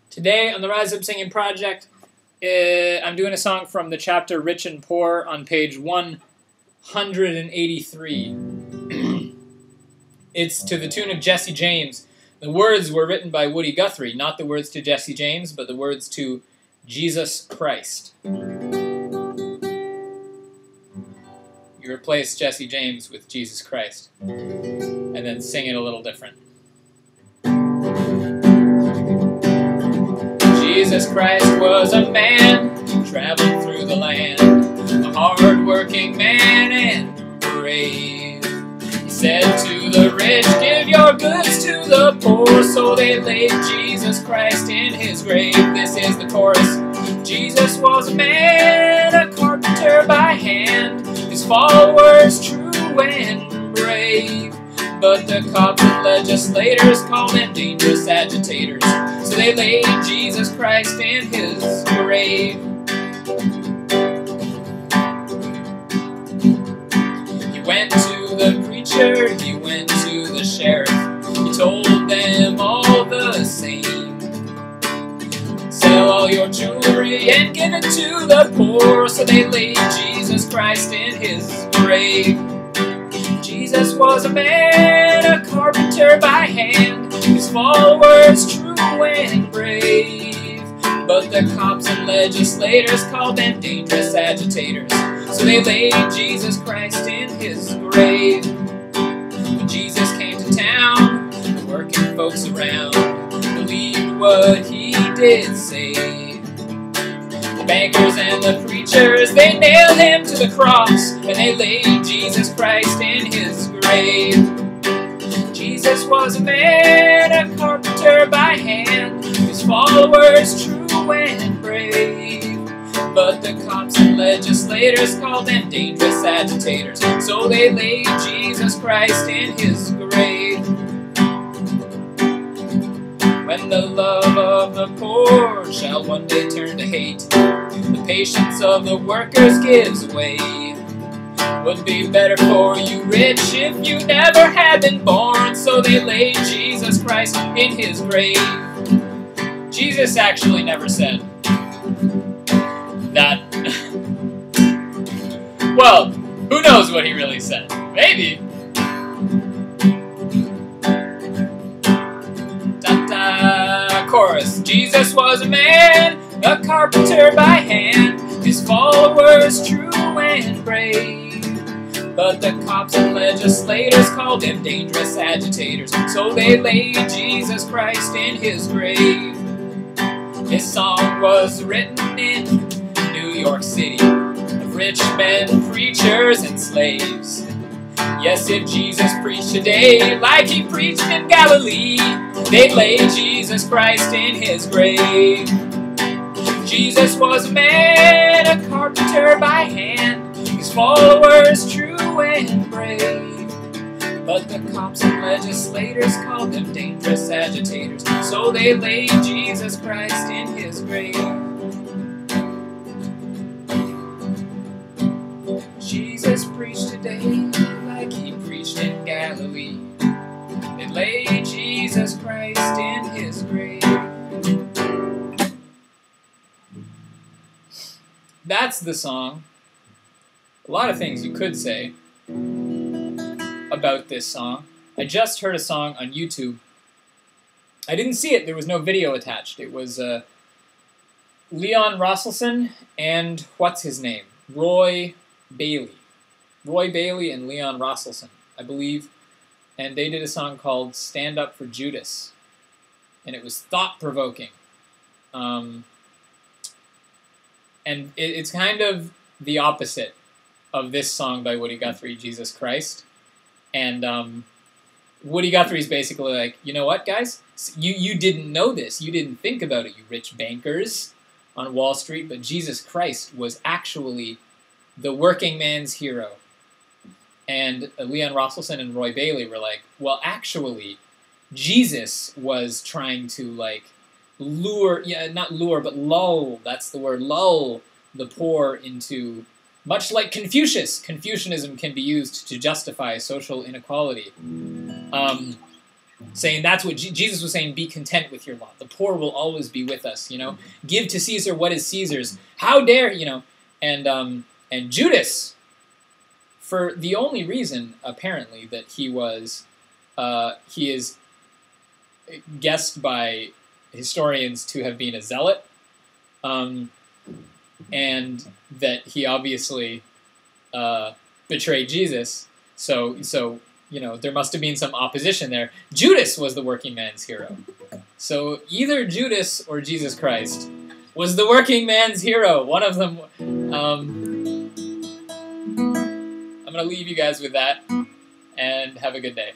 Today on the Rise Up Singing Project, I'm doing a song from the chapter Rich and Poor on page 183. It's to the tune of Jesse James. The words were written by Woody Guthrie, not the words to Jesse James, but the words to Jesus Christ. You replace Jesse James with Jesus Christ, and then sing it a little different. Jesus Christ was a man, traveled through the land, a hard-working man and brave. He said to the rich, give your goods to the poor, so they laid Jesus Christ in his grave. This is the chorus. Jesus was a man, a carpenter by hand, his followers true and brave. But the cops and legislators called them dangerous agitators, so they laid Jesus Christ in his grave. He went to the preacher, he went to the sheriff, he told them all the same. Sell all your jewelry and give it to the poor, so they laid Jesus Christ in his grave. Jesus was a man, a carpenter by hand, his followers true and brave. But the cops and legislators called them dangerous agitators, so they laid Jesus Christ in his grave. When Jesus came to town, the working folks around believed what he did say. The bankers and the preachers, they nailed him to the cross, and they laid Jesus Christ in his grave. Jesus was a man, a carpenter by hand, his followers true and brave. But the cops and legislators called them dangerous agitators, so they laid Jesus Christ in his grave. When the love of the poor shall one day turn to hate, the patience of the workers gives way. Would be better for you rich if you never had been born, so they laid Jesus Christ in his grave. Jesus actually never said that. Well, who knows what he really said? Maybe. Chorus. Jesus was a man, a carpenter by hand, his followers true and brave. But the cops and legislators called him dangerous agitators, so they laid Jesus Christ in his grave. His song was written in New York City, of rich men, preachers, and slaves. Yes, if Jesus preached today like he preached in Galilee, they'd lay Jesus Christ in his grave. Jesus was a man, a carpenter by hand, his followers true and brave. But the cops and legislators called them dangerous agitators, so they laid Jesus Christ in his grave. Jesus preached today like he preached in Galilee. They laid Jesus Christ in his grave. That's the song. A lot of things you could say about this song. I just heard a song on YouTube. I didn't see it. There was no video attached. It was Leon Rosselson and what's his name? Roy Bailey. Roy Bailey and Leon Rosselson, I believe. And they did a song called Stand Up for Judas. And it was thought-provoking. And it's kind of the opposite of this song by Woody Guthrie, Jesus Christ. And Woody Guthrie's basically like, you know what, guys? You didn't know this. You didn't think about it, you rich bankers on Wall Street. But Jesus Christ was actually the working man's hero. And Leon Rosselson and Roy Bailey were like, well, actually, Jesus was trying to, like, lull, that's the word, lull the poor into, much like Confucius. Confucianism can be used to justify social inequality. saying that's what Jesus was saying, be content with your lot. The poor will always be with us, you know. Give to Caesar what is Caesar's. How dare, you know. And Judas, for the only reason, apparently, that he is guessed by historians to have been a zealot, and that he obviously betrayed Jesus. So you know, there must have been some opposition there. Judas was the working man's hero. So either Judas or Jesus Christ was the working man's hero. One of them. I'm going to leave you guys with that, and have a good day.